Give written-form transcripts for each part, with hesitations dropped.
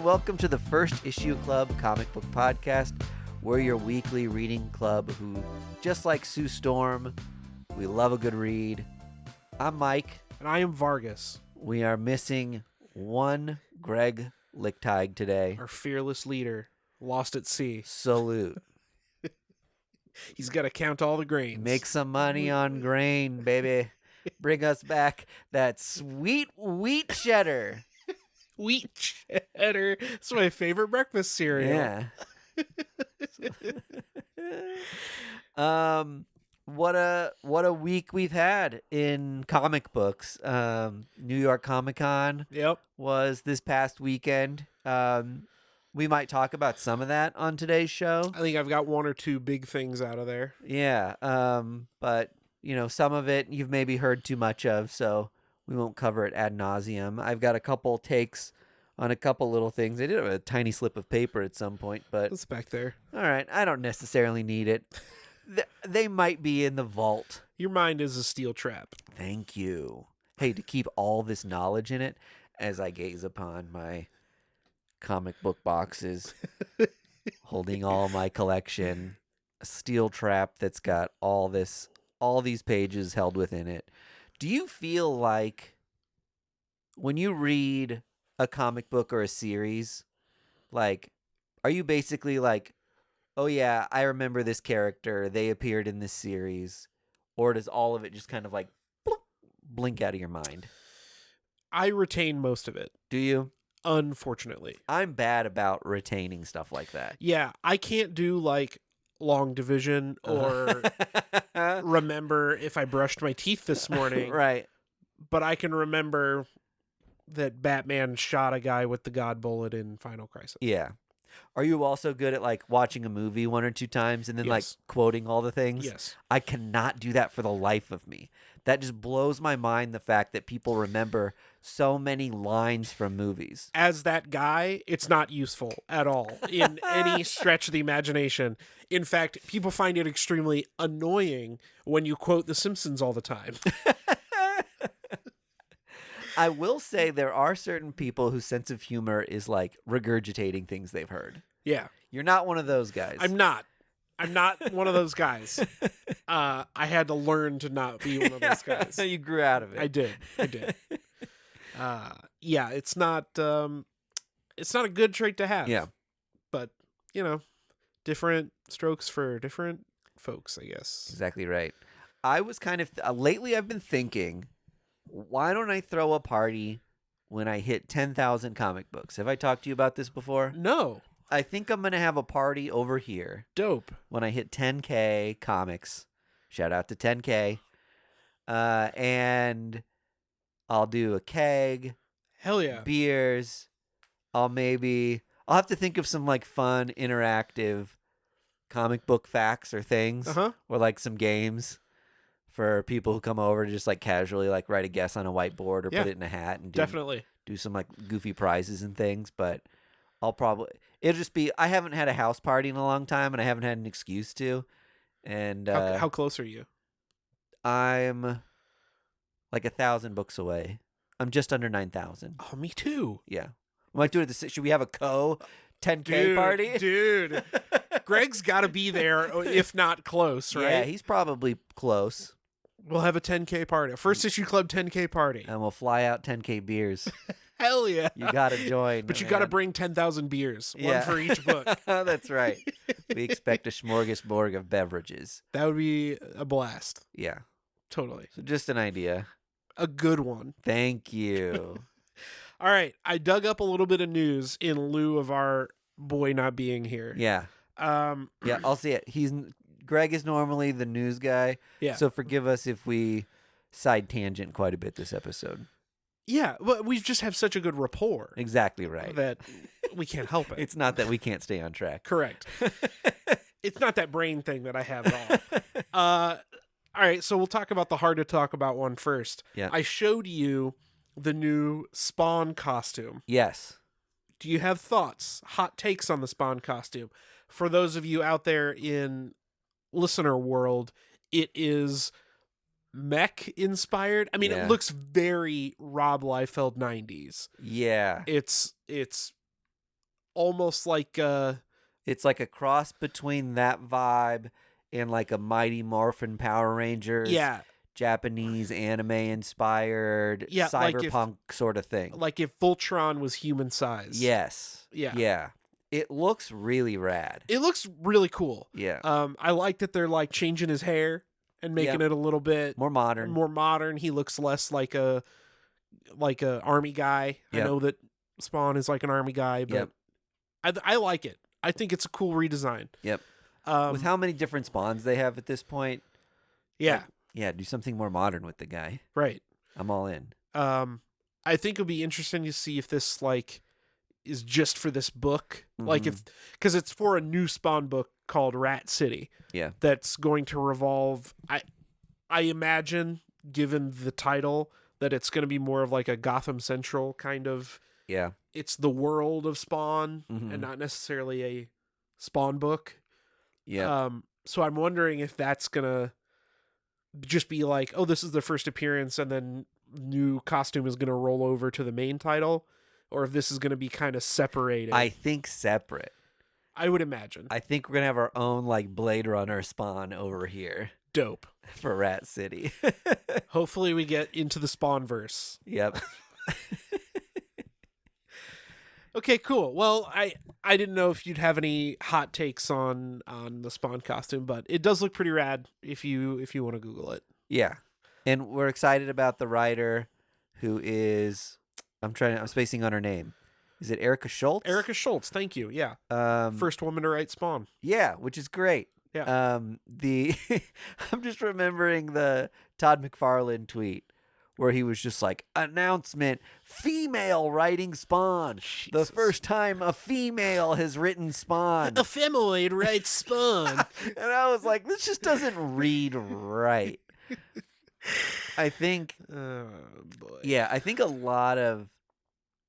welcome to the First Issue Club comic book podcast. We're your weekly reading club who, just like Sue Storm, we love a good read. I'm Mike. And I am Vargas. We are missing one Greg Lichtig today. Our fearless leader, lost at sea. Salute. He's got to count all the grains. Make some money on grain, baby. Bring us back that sweet wheat cheddar. Wheat cheddar. It's my favorite breakfast cereal. Yeah. What a week we've had in comic books. New York Comic Con was this past weekend. We might talk about some of that on today's show. I think I've got one or two big things out of there. Yeah. But some of it you've maybe heard too much of, so we won't cover it ad nauseum. I've got a couple takes on a couple little things. I did have a tiny slip of paper at some point, but It's back there. all right, I don't necessarily need it. They might be in the vault. Your mind is a steel trap. Thank you. Hey, to keep all this knowledge in it as I gaze upon my comic book boxes, holding all my collection, a steel trap that's got all these pages held within it. Do you feel like when you read a comic book or a series, like, are you basically like, oh yeah, I remember this character, they appeared in this series, or does all of it just kind of like blink out of your mind? I retain most of it. Do you? Unfortunately. I'm bad about retaining stuff like that. Yeah, I can't do like long division or remember if I brushed my teeth this morning. Right. But I can remember that Batman shot a guy with the God bullet in Final Crisis. Yeah. Are you also good at like watching a movie one or two times and then like Yes. quoting all the things? Yes. I cannot do that for the life of me. That just blows my mind, the fact that people remember so many lines from movies. As that guy, it's not useful at all in any stretch of the imagination. In fact, people find it extremely annoying when you quote The Simpsons all the time. I will say there are certain people whose sense of humor is like regurgitating things they've heard. Yeah. You're not one of those guys. I'm not one of those guys. I had to learn to not be one of those guys. You grew out of it. I did. Yeah, it's not a good trait to have. Yeah. But, different strokes for different folks, I guess. Exactly right. I was kind of lately I've been thinking, why don't I throw a party when I hit 10,000 comic books? Have I talked to you about this before? No. I think I'm going to have a party over here. Dope. When I hit 10K comics. Shout out to 10K. And I'll do a keg. Hell yeah. Beers. I'll have to think of some like fun, interactive comic book facts or things. Uh-huh. Or like some games for people who come over to just like casually like write a guess on a whiteboard or put it in a hat and do some like goofy prizes and things. But it'll just be, I haven't had a house party in a long time and I haven't had an excuse to. And how close are you? I'm like 1,000 books away. I'm just under 9,000. Oh, me too. Yeah. We might do it. Should we have a 10K party? Dude. Greg's got to be there, if not close, right? Yeah, he's probably close. We'll have a 10K party. A First Issue Club 10K party. And we'll fly out 10K beers. Hell yeah. You got to join. But you got to bring 10,000 beers. One for each book. That's right. We expect a smorgasbord of beverages. That would be a blast. Yeah. Totally. So just an idea. A good one. Thank you. All right. I dug up a little bit of news in lieu of our boy not being here. Yeah. Yeah, I'll see it. Greg is normally the news guy. Yeah. So forgive us if we side tangent quite a bit this episode. Yeah, but we just have such a good rapport. Exactly right. That we can't help it. It's not that we can't stay on track. Correct. It's not that brain thing that I have at all. All right, so we'll talk about the hard to talk about one first. Yeah. I showed you the new Spawn costume. Yes. Do you have thoughts, hot takes on the Spawn costume? For those of you out there in listener world, it is mech inspired. I mean, Yeah. it looks very Rob Liefeld 90s. Yeah. It's almost like It's like a cross between that vibe and like a Mighty Morphin Power Rangers, yeah, Japanese anime inspired yeah, cyberpunk sort of thing. like if Voltron was human size. Yes. Yeah. Yeah. It looks really rad. It looks really cool. Yeah. I like that they're like changing his hair and making it a little bit More modern. more modern. He looks less like a army guy. I Yep. know that Spawn is like an army guy, but I like it. I think it's a cool redesign. Yep. Um, With how many different spawns they have at this point. yeah, Yeah, do something more modern with the guy. right. I'm all in. I think it'll be interesting to see if this like is just for this book, like if because it's for a new Spawn book called Rat City. Yeah. That's going to revolve. I imagine, given the title, that it's going to be more of like a Gotham Central kind of. Yeah. It's the world of Spawn Mhm. and not necessarily a Spawn book. Yeah. So I'm wondering if that's gonna just be like, oh, this is the first appearance, and then new costume is gonna roll over to the main title, or if this is gonna be kind of separated. I think separate. I would imagine. I think we're gonna have our own like Blade Runner Spawn over here Dope. for Rat City. Hopefully, we get into the Spawn verse. Yep. Okay, cool. Well, I didn't know if you'd have any hot takes on the Spawn costume, but it does look pretty rad if you want to Google it. Yeah. And we're excited about the writer who is I'm spacing on her name. Is it Erica Schultz? Erica Schultz, thank you. Yeah. First woman to write Spawn. Yeah, which is great. Yeah. I'm just remembering the Todd McFarlane tweet where he was just like, announcement, female writing Spawn. The Jesus. first time a female has written Spawn. A femoid writes Spawn. And I was like, this just doesn't read right. I think, Oh, boy. yeah, I think a lot of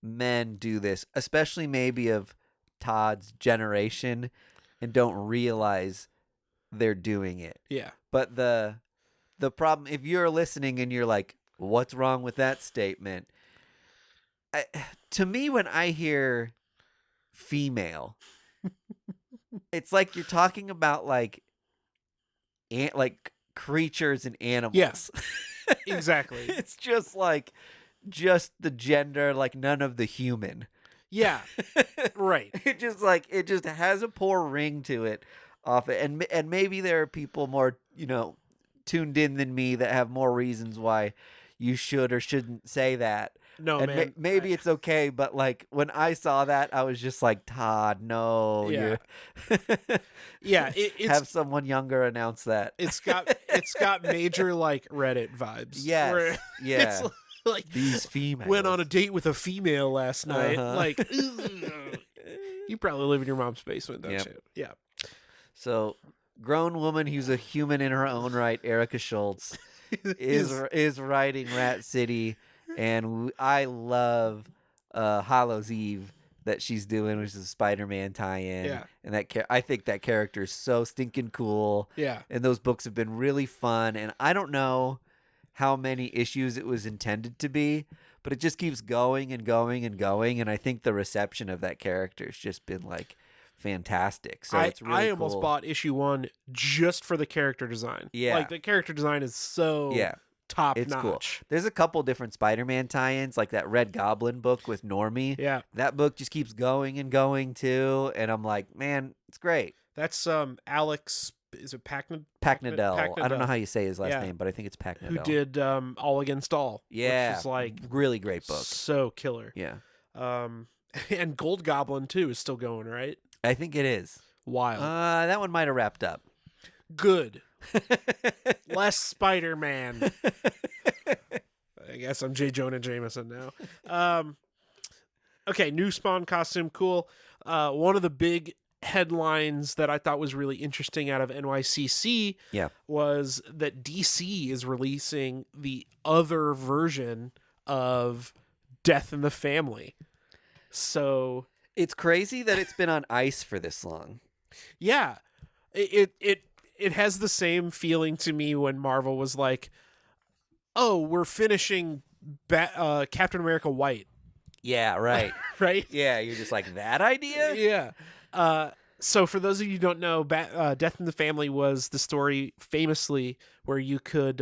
men do this, especially maybe of Todd's generation, and don't realize they're doing it. Yeah. But the problem, if you're listening and you're like, what's wrong with that statement? To me, when I hear female, it's like you're talking about like creatures and animals. Yes. Exactly. It's just the gender, like none of the human. Yeah. Right. It just has a poor ring to it off it. And maybe there are people more, tuned in than me that have more reasons why you should or shouldn't say that. No, and man. maybe it's okay, but like when I saw that, I was just like, Todd, no, Yeah. Yeah. It's have someone younger announce that. it's got major like Reddit vibes. Yes, where yeah. It's like These females went on a date with a female last night. Uh-huh. Like, ugh. You probably live in your mom's basement, don't Yep. you? Yeah. So, grown woman who's a human in her own right, Erica Schultz, is writing Rat City, and I love Hallows Eve that she's doing, which is a Spider-Man tie-in. Yeah. And I think that character is so stinking cool. Yeah. And those books have been really fun, and I don't know how many issues it was intended to be, but it just keeps going and going and going, and I think the reception of that character has just been like fantastic. So it's really I almost cool. bought issue 1 just for the character design. Yeah. Like the character design is so top It's notch. cool. There's a couple different Spider-Man tie-ins, like that Red Goblin book with Normie. Yeah. That book just keeps going and going too, and I'm like, man, it's great. That's Alex, is it Packnadell. Packnadell. I don't know how you say his last Yeah. name, but I think it's Packnadell. who did All Against All. Yeah. Which is like really great book. so killer. Yeah. And Gold Goblin too is still going, right? I think it is. Wild. That one might have wrapped up. Good. Less Spider-Man. I guess I'm J. Jonah Jameson now. Okay, new Spawn costume, cool. One of the big headlines that I thought was really interesting out of NYCC was that DC is releasing the other version of Death in the Family. So it's crazy that it's been on ice for this long. Yeah, it has the same feeling to me when Marvel was like, "Oh, we're finishing Captain America White." Yeah, right. right? Yeah, you're just like, that idea? Yeah. So for those of you who don't know, Death in the Family was the story famously where you could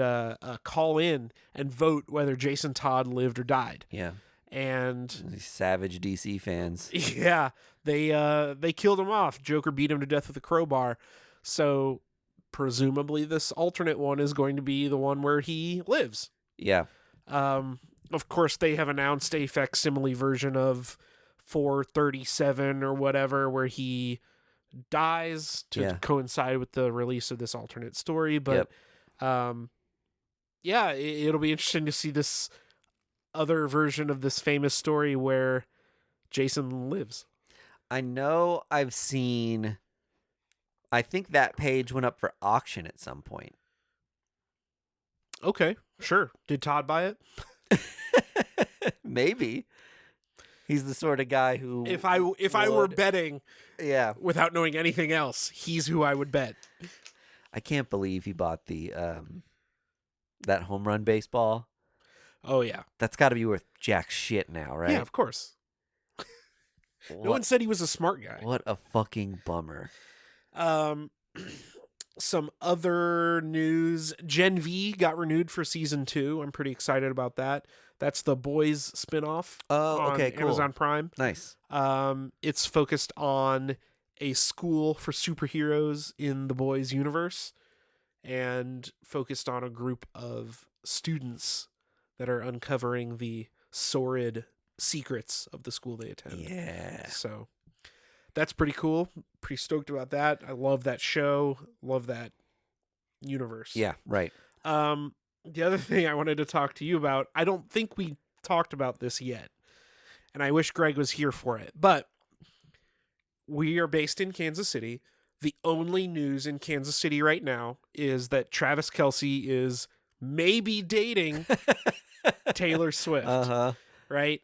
call in and vote whether Jason Todd lived or died. Yeah. And These savage DC fans. yeah, they killed him off. Joker beat him to death with a crowbar. So presumably this alternate one is going to be the one where he lives. Yeah. Of course, they have announced a facsimile version of 437 or whatever where he dies to coincide with the release of this alternate story. But yeah, it'll be interesting to see this other version of this famous story where Jason lives. I know I've seen, I think that page went up for auction at some point. Okay, sure. Did Todd buy it? Maybe. He's the sort of guy who If I were betting yeah, without knowing anything else, he's who I would bet. I can't believe he bought the that home run baseball. Oh yeah. That's got to be worth jack shit now, right? Yeah, of course. No one said he was a smart guy. What a fucking bummer. Some other news. Gen V got renewed for season 2. I'm pretty excited about that. That's the Boys spinoff on okay, cool. Amazon Prime. Nice. It's focused on a school for superheroes in the Boys universe and focused on a group of students that are uncovering the sordid secrets of the school they attend. Yeah. So that's pretty cool. Pretty stoked about that. I love that show. Love that universe. Yeah, right. The other thing I wanted to talk to you about, I don't think we talked about this yet, and I wish Greg was here for it, but we are based in Kansas City. The only news in Kansas City right now is that Travis Kelce is maybe dating Taylor Swift. Uh-huh. Right?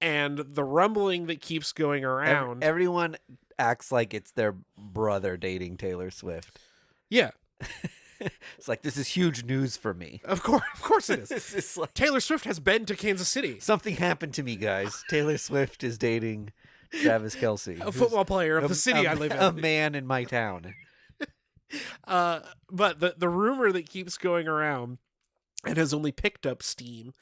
And the rumbling that keeps going around. Everyone acts like it's their brother dating Taylor Swift. Yeah. It's like, this is huge news for me. Of course it is. It's like, Taylor Swift has been to Kansas City. something happened to me, guys. Taylor Swift is dating Travis Kelce. A football player of the city I live in. A man in my town. But the rumor that keeps going around and has only picked up steam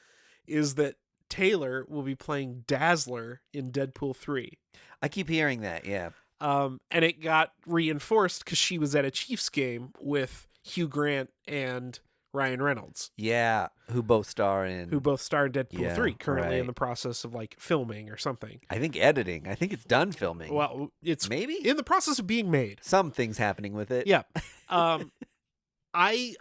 is that Taylor will be playing Dazzler in Deadpool 3. I keep hearing that, yeah. And it got reinforced because she was at a Chiefs game with Hugh Grant and Ryan Reynolds. Yeah, who both star in Deadpool 3, currently in right. the process of like filming or something. I think editing. I think it's done filming. Well, it's maybe in the process of being made. Some things happening with it. Yeah. I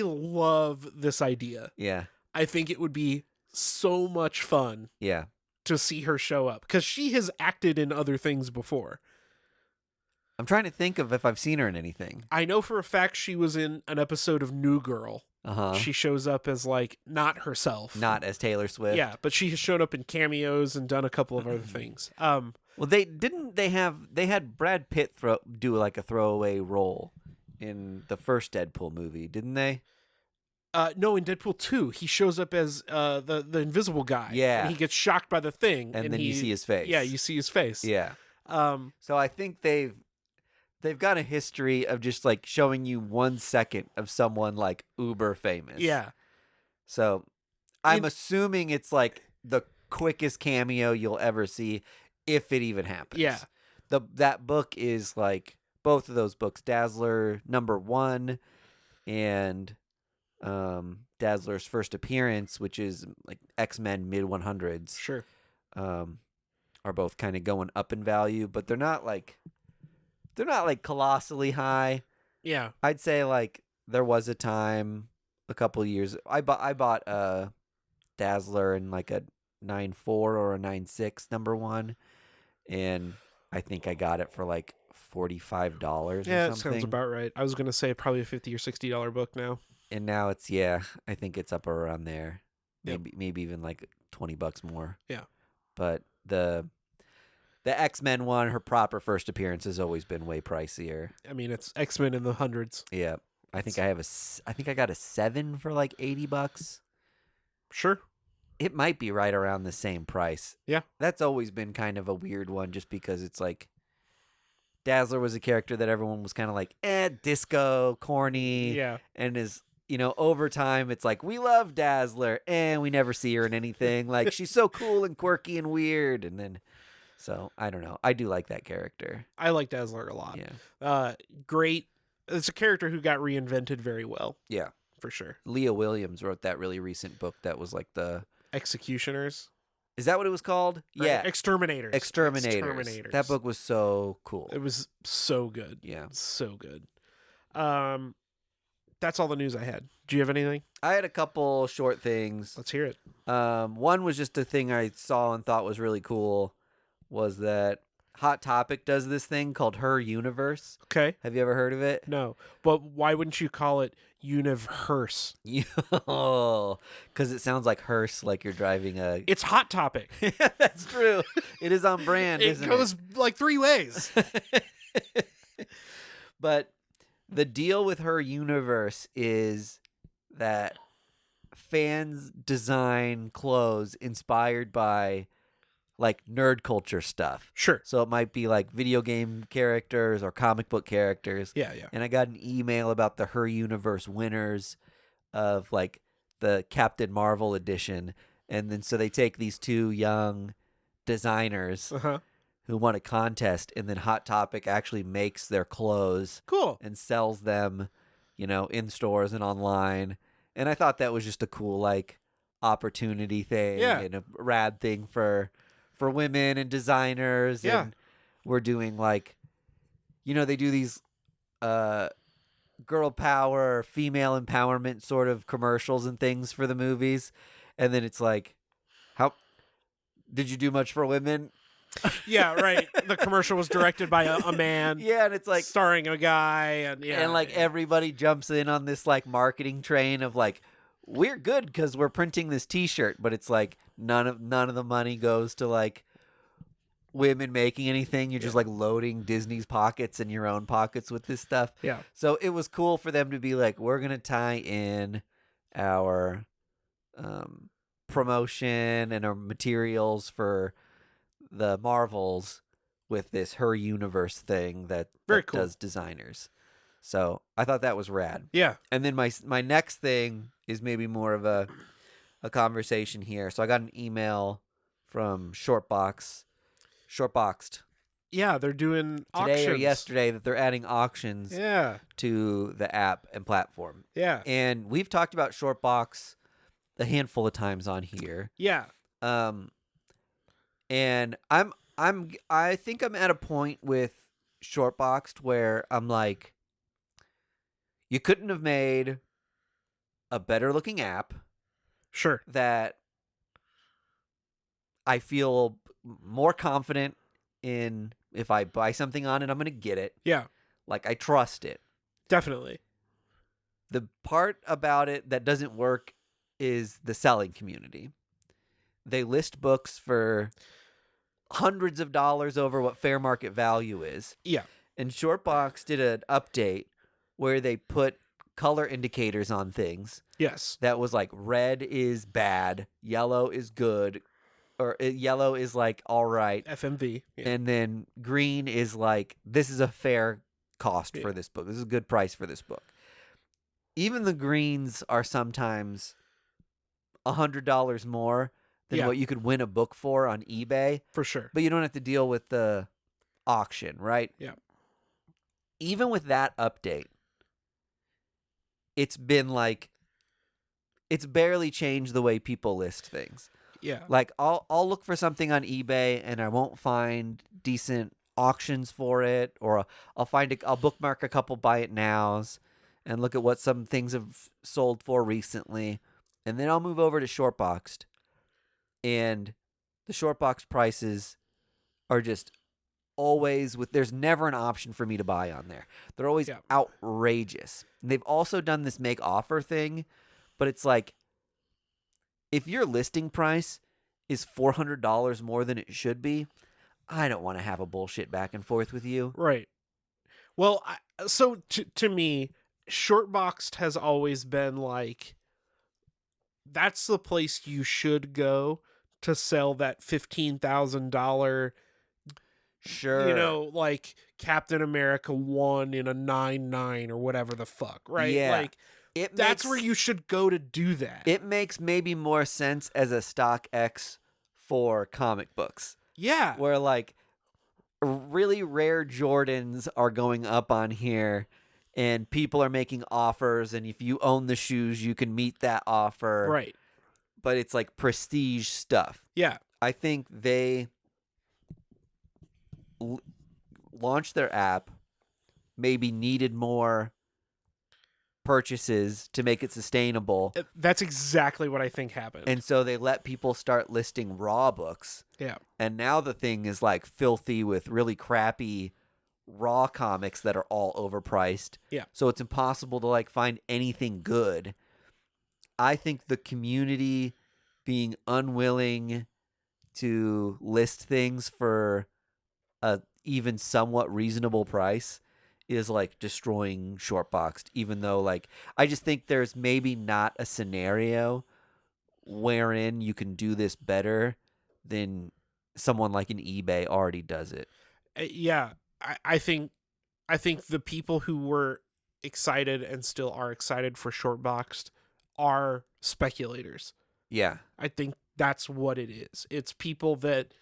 love this idea. Yeah. I think it would be so much fun Yeah. to see her show up because she has acted in other things before. I'm trying to think of if I've seen her in anything. I know for a fact she was in an episode of New Girl. Uh-huh. She shows up as like not herself. Not as Taylor Swift. Yeah, but she has shown up in cameos and done a couple of other things. Well, they had Brad Pitt do like a throwaway role in the first Deadpool movie, didn't they? No, in Deadpool 2, he shows up as the invisible guy. Yeah. And he gets shocked by the thing. And then you see his face. Yeah, you see his face. Yeah. So I think they've got a history of just like showing you 1 second of someone like uber famous. Yeah. So I'm assuming it's like the quickest cameo you'll ever see, if it even happens. Yeah. That book is like both of those books, Dazzler #1 and Dazzler's first appearance, which is like X-Men mid-100s. Sure. Are both kind of going up in value, but they're not like colossally high. Yeah. I'd say like there was a time a couple years I bought Dazzler in like a 9.4 or a 9.6 #1, and I think I got it for like $45 or Yeah, that something. sounds about right. I was gonna say probably a $50 or $60 book now. And now it's I think it's up around there. Maybe even like $20 more. Yeah. But the X-Men one, her proper first appearance has always been way pricier. I mean, it's X-Men in the hundreds. Yeah. I think I got a 7 for like $80. Sure. it might be right around the same price. Yeah. That's always been kind of a weird one just because it's like Dazzler was a character that everyone was kind of like, disco, corny, Yeah. and is, over time it's like, we love Dazzler, and we never see her in anything. Like, she's so cool and quirky and weird, and then, so, I don't know. I do like that character. I like Dazzler a lot. Yeah. Great. It's a character who got reinvented very well, Yeah. for sure. Leah Williams wrote that really recent book that was like Executioners. Is that what it was called? Right? Yeah. Exterminators. Exterminators. That book was so cool. It was so good. Yeah. So good. That's all the news I had. Do you have anything? I had a couple short things. Let's hear it. One was just a thing I saw and thought was really cool was that Hot Topic does this thing called Her Universe. Okay. Have you ever heard of it? No. But why wouldn't you call it Universe? Oh, because it sounds like hearse, like you're driving a... It's Hot Topic. That's true. It is on brand, isn't it? It goes like 3 ways. But the deal with Her Universe is that fans design clothes inspired by like nerd culture stuff. Sure. So it might be like video game characters or comic book characters. Yeah. And I got an email about the Her Universe winners of like the Captain Marvel edition. And then so they take these 2 young designers who won a contest, and then Hot Topic actually makes their clothes. Cool. And sells them, in stores and online. And I thought that was just a cool like opportunity thing and a rad thing for women and designers. Yeah. And we're doing like, they do these girl power, female empowerment sort of commercials and things for the movies. And then it's like, how did you do much for women? Yeah, right. The commercial was directed by a man. Yeah, and it's like starring a guy, and everybody jumps in on this like marketing train of like, we're good because we're printing this T-shirt, but it's like none of the money goes to like women making anything. You're just like loading Disney's pockets and your own pockets with this stuff. Yeah. So it was cool for them to be like, we're gonna tie in our promotion and our materials for the Marvels with this Her Universe thing that Very cool. does designers. So I thought that was rad. Yeah. And then my next thing is maybe more of a conversation here. So I got an email from Shortboxed. Yeah, they're doing auctions. Today or yesterday that they're adding auctions to the app and platform. Yeah. And we've talked about Shortbox a handful of times on here. Yeah. And I think I'm at a point with Shortboxed where I'm like, you couldn't have made a better looking app. Sure. That I feel more confident in. If I buy something on it, I'm going to get it. Yeah. Like, I trust it. Definitely. The part about it that doesn't work is the selling community. They list books for hundreds of dollars over what fair market value is. Yeah. And Shortbox did an update where they put color indicators on things. Yes. That was like red is bad, yellow is good, or yellow is like all right. FMV. Yeah. And then green is like, this is a fair cost for this book. This is a good price for this book. Even the greens are sometimes $100 more than what you could win a book for on eBay. For sure. But you don't have to deal with the auction, right? Yeah. Even with that update, it's been like, it's barely changed the way people list things. Yeah. Like I'll look for something on eBay and I won't find decent auctions for it, or I'll bookmark a couple buy it nows and look at what some things have sold for recently, and then I'll move over to Shortboxed, and the Shortbox prices are just always there's never an option for me to buy on there. They're always outrageous. And they've also done this make offer thing, but it's like, if your listing price is $400 more than it should be, I don't want to have a bullshit back and forth with you. Right. Well, to me, Shortboxed has always been like that's the place you should go to sell that $15,000, Sure. like Captain America 1 in a 9.9 or whatever the fuck, right? Yeah. Like, It that's makes where you should go to do that. it makes maybe more sense as a stock X for comic books, Yeah. where like really rare Jordans are going up on here and people are making offers, and if you own the shoes you can meet that offer, Right. but it's like prestige stuff. Yeah. I think they launched their app, maybe needed more purchases to make it sustainable, That's exactly what I think happened. and so they let people start listing raw books. Yeah. And now the thing is like filthy with really crappy raw comics that are all overpriced. Yeah. So it's impossible to like find anything good. I think the community being unwilling to list things for a even somewhat reasonable price is like destroying Shortboxed, even though like I just think there's maybe not a scenario wherein you can do this better than someone like an eBay already does it. Yeah. I think the people who were excited and still are excited for Shortboxed are speculators. Yeah. I think that's what it is. It's people that,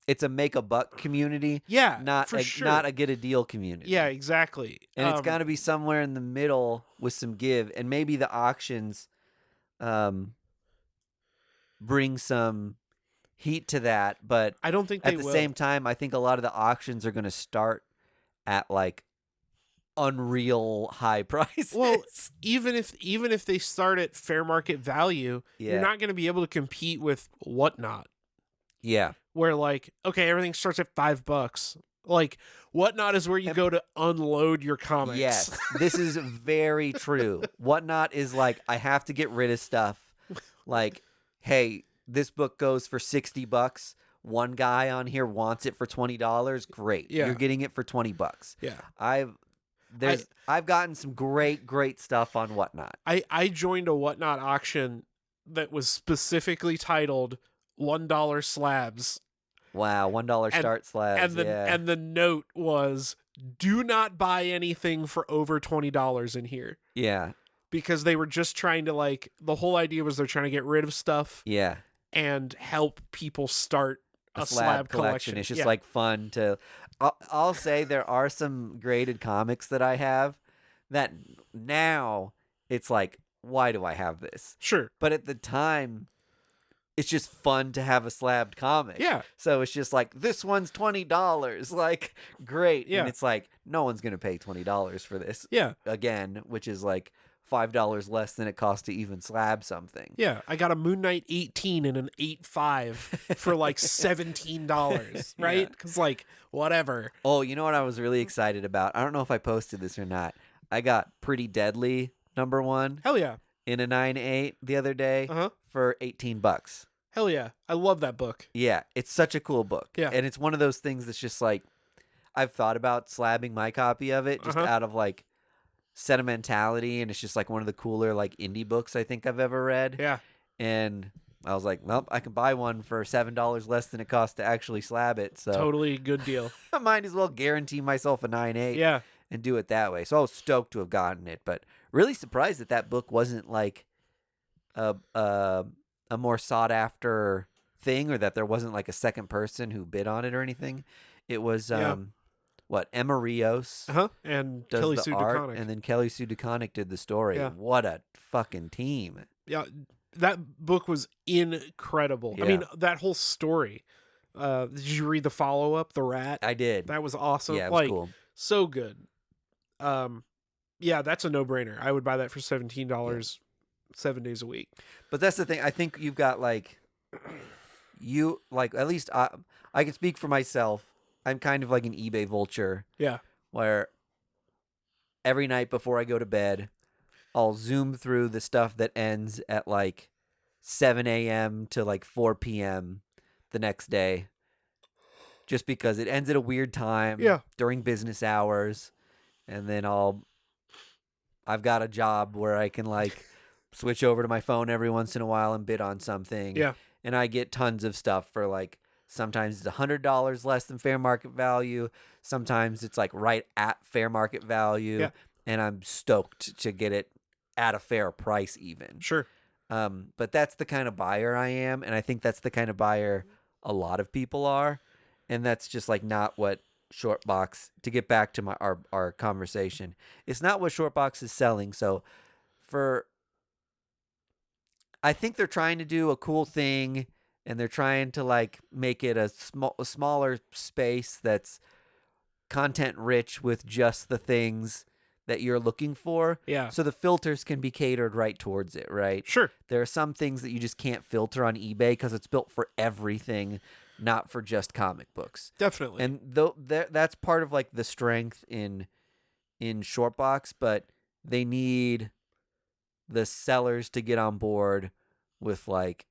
It's a make a buck community, yeah, not for a, sure. not a get a deal community. Yeah, exactly. And it's got to be somewhere in the middle with some give, and maybe the auctions bring some heat to that, but I don't think at they the will. same time I think a lot of the auctions are going to start at like unreal high prices. Well, even if they start at fair market value, Yeah. you're not going to be able to compete with Whatnot, Yeah. where like, okay, everything starts at $5. Like, Whatnot is where you go to unload your comics. Yes, this is very true. Whatnot is like, I have to get rid of stuff. Like, hey, this book goes for $60. One guy on here wants it for $20. Great, Yeah. you're getting it for $20. Yeah. I've gotten some great stuff on Whatnot. I joined a Whatnot auction that was specifically titled $1 slabs. Wow, $1 start slabs. And the note was, do not buy anything for over $20 in here. Yeah. Because they were just trying to, like, the whole idea was they're trying to get rid of stuff. Yeah. And help people start a slab collection. It's just like fun to. I'll say there are some graded comics that I have that now it's like, why do I have this? Sure. But at the time, it's just fun to have a slabbed comic. Yeah. So it's just like, this one's $20. Like, great. Yeah. And it's like, no one's going to pay $20 for this. Yeah. Again, which is like $5 less than it costs to even slab something. Yeah, I got a Moon Knight 18 and an 8.5 for like $17, right? Because like, whatever. Oh, you know what I was really excited about? I don't know if I posted this or not. I got Pretty Deadly #1 Hell yeah. in a 9.8 the other day for $18. Hell yeah. I love that book. Yeah, it's such a cool book. Yeah. And it's one of those things that's just like, I've thought about slabbing my copy of it just out of like sentimentality, and it's just like one of the cooler like indie books I think I've ever read. Yeah. And I was like, well, I can buy one for $7 less than it costs to actually slab it. So Totally a good deal. I might as well guarantee myself a 9.8 Yeah. and do it that way. So I was stoked to have gotten it, but really surprised that that book wasn't like a more sought after thing, or that there wasn't like a second person who bid on it or anything. It was Emma Rios and does Kelly the Sue art, DeConnick. and then Kelly Sue DeConnick did the story. Yeah. What a fucking team. Yeah, that book was incredible. Yeah. I mean, that whole story. Did you read the follow-up, The Rat? I did. That was awesome. Yeah, it was like, cool. so good. Yeah, that's a no-brainer. I would buy that for $17 7 days a week. But that's the thing. I think you've got like, you like, at least I can speak for myself. I'm kind of like an eBay vulture. Yeah. Where every night before I go to bed, I'll zoom through the stuff that ends at like 7 a.m. to like 4 p.m. the next day. Just because it ends at a weird time during business hours. And then I've got a job where I can like switch over to my phone every once in a while and bid on something. Yeah. And I get tons of stuff for like, sometimes it's $100 less than fair market value. Sometimes it's like right at fair market value. Yeah. And I'm stoked to get it at a fair price even. Sure. But that's the kind of buyer I am. And I think that's the kind of buyer a lot of people are. And that's just like not what Shortbox, to get back to our conversation, it's not what Shortbox is selling. So I think they're trying to do a cool thing, and they're trying to like make it a smaller space that's content rich with just the things that you're looking for. Yeah. So the filters can be catered right towards it, right? Sure. There are some things that you just can't filter on eBay because it's built for everything, not for just comic books. Definitely. And that's part of like the strength in Shortbox, but they need the sellers to get on board with like,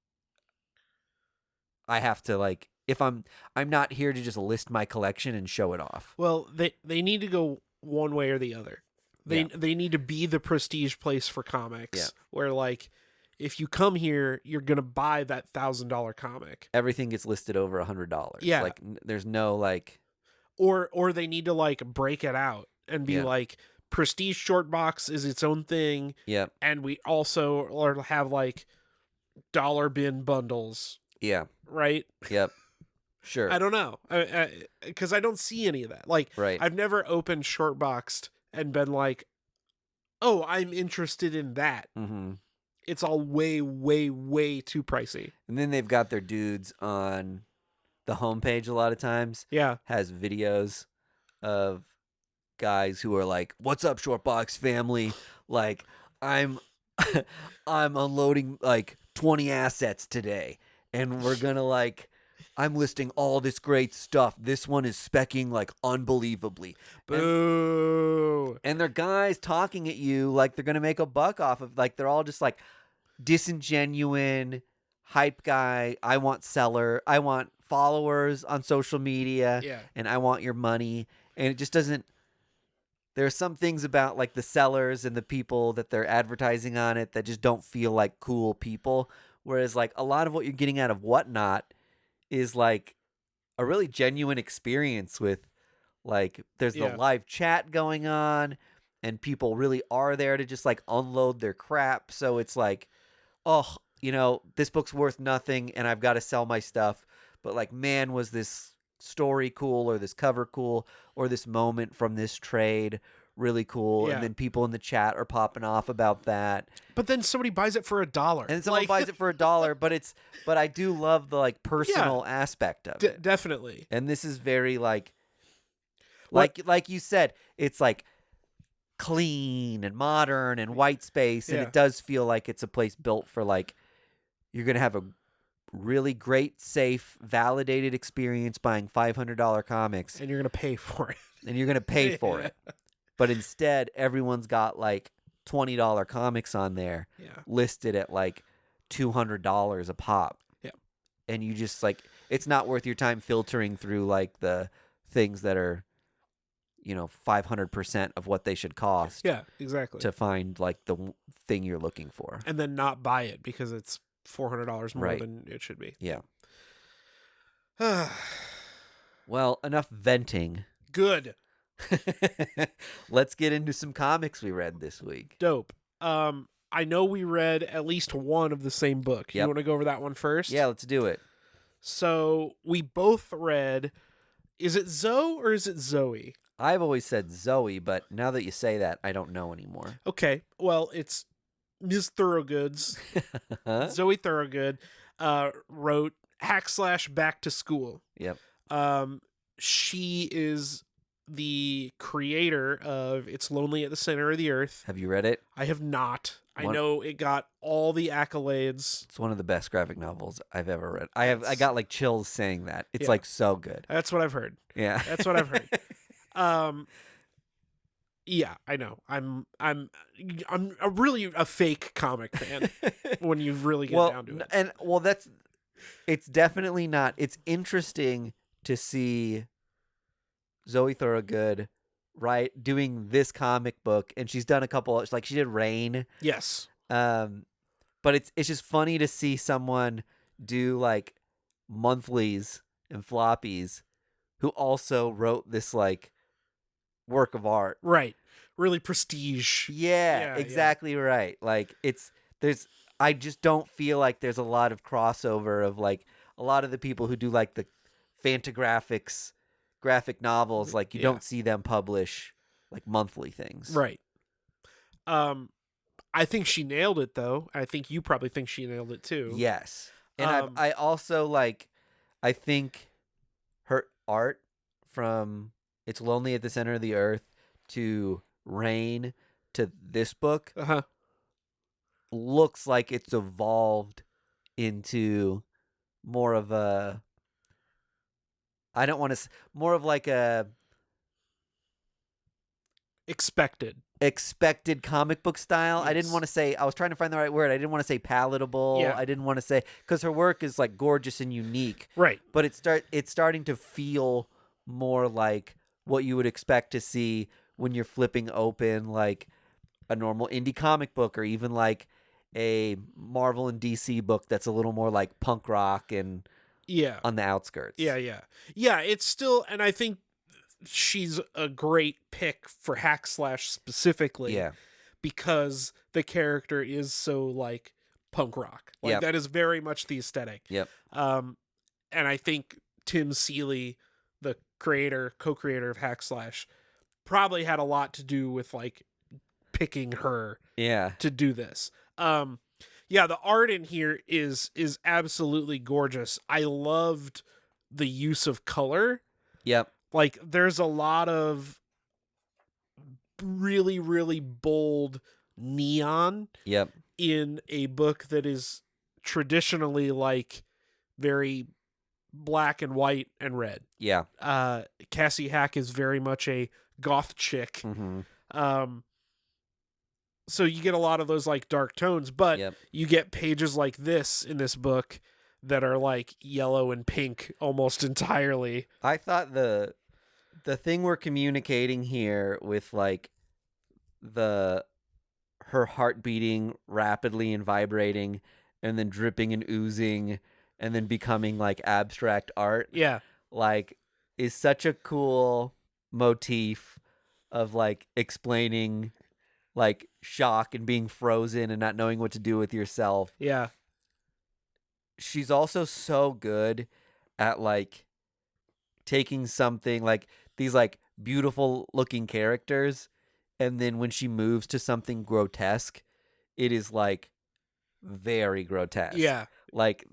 I have to like, if I'm not here to just list my collection and show it off. Well, they need to go one way or the other. They need to be the prestige place for comics, Yeah. where like, if you come here, you're gonna buy that $1,000 comic. Everything gets listed over $100. Yeah. Like there's no like, Or they need to like break it out and be Yeah. like, prestige short box is its own thing, yeah, and we also have like dollar bin bundles, yeah, right? yep, sure, I don't know, because I don't see any of that. Like, right. I've never opened short boxed and been like, oh, I'm interested in that. Mm-hmm. It's all way, way, way too pricey. And then they've got their dudes on the homepage a lot of times. Yeah. Has videos of guys who are like, "What's up, Shortbox family? Like, I'm I'm unloading like 20 assets today, and we're gonna like, I'm listing all this great stuff. This one is specking like unbelievably." Boo. And they're guys talking at you like they're gonna make a buck off of, like, they're all just like disingenuine hype guy. I want seller. I want followers on social media. Yeah. And I want your money. And it just doesn't. There are some things about like the sellers and the people that they're advertising on it that just don't feel like cool people. Whereas like a lot of what you're getting out of Whatnot is like a really genuine experience with, like, there's the Yeah. live chat going on and people really are there to just like unload their crap. So it's like, oh, you know, this book's worth nothing and I've got to sell my stuff. But like, man, was this story cool, or this cover cool, or this moment from this trade really cool? Yeah. And then people in the chat are popping off about that. But then somebody buys it for $1. And someone Like, buys it for $1, but I do love the like personal aspect of it. definitely. And this is very like What- like you said, it's like clean and modern and white space, and Yeah. it does feel like it's a place built for like, you're gonna have a really great, safe, validated experience buying $500 comics, And you're going to pay for it. and you're gonna pay for Yeah. it. But instead, everyone's got like $20 comics on there Yeah. listed at like $200 a pop. Yeah. And you just like, it's not worth your time filtering through like the things that are, you know, 500% of what they should cost Yeah, exactly. to find like the thing you're looking for. And then not buy it because it's $400 more Right. than it should be. Yeah. Well, enough venting. Good. Let's get into some comics we read this week. Dope. I know we read at least one of the same book. You Yep. want to go over that one first? Yeah, let's do it. So we both read, is it Zoe or is it Zoe? I've always said Zoe, but now that you say that, I don't know anymore. Okay. Well, it's Ms. Thorogood's. Huh? Zoe Thorogood wrote / Back to School. Yep. She is the creator of It's Lonely at the Center of the Earth. Have you read it? I have not. I One- know it got all the accolades. It's one of the best graphic novels I've ever read. I got like chills saying that. It's Yeah. like so good. That's what I've heard. Yeah. That's what I've heard. Yeah, I know. I'm a really a fake comic fan when you really get down to it. And well, it's definitely not. It's interesting to see Zoe Thorogood, right, doing this comic book, and she's done a couple. Like she did Rain, Yes. Um, but it's just funny to see someone do like monthlies and floppies who also wrote this like work of art. Right. Really prestige. Yeah, Yeah, yeah. exactly right. Like there's I just don't feel like there's a lot of crossover of like a lot of the people who do like the Fantagraphics graphic novels, like you Yeah. don't see them publish like monthly things. Right. Um I think she nailed it though. I think you probably think she nailed it too. Yes. And Um I also like I think her art from It's Lonely at the Center of the Earth to Rain to this book uh-huh. looks like it's evolved into more of a I don't want to more of like a Expected. expected comic book style. I didn't Yes. want to say I was trying to find the right word. I didn't want to say palatable. Yeah. I didn't want to say cuz her work is like gorgeous and unique, Right. but it's starting to feel more like what you would expect to see when you're flipping open like a normal indie comic book or even like a Marvel and DC book that's a little more like punk rock and Yeah. on the outskirts. Yeah, yeah. Yeah, it's still, and I think she's a great pick for Hack Slash specifically Yeah. because the character is so like punk rock. Like Yep. that is very much the aesthetic. Yep. Um and I think Tim Seeley, the creator, co-creator of Hack Slash, probably had a lot to do with like picking her Yeah. to do this. Yeah, the art in here is absolutely gorgeous. I loved the use of color. Yep. Like there's a lot of really really bold neon Yep. in a book that is traditionally like very black and white and red. Yeah. Cassie Hack is very much a goth chick. Mhm. Um so you get a lot of those like dark tones, but Yep. you get pages like this in this book that are like yellow and pink almost entirely. I thought the thing we're communicating here with like the her heart beating rapidly and vibrating and then dripping and oozing and then becoming like abstract art Yeah. like is such a cool motif of like explaining like shock and being frozen and not knowing what to do with yourself. Yeah. She's also so good at like taking something like these like beautiful looking characters and then when she moves to something grotesque, it is like very grotesque. Yeah. Like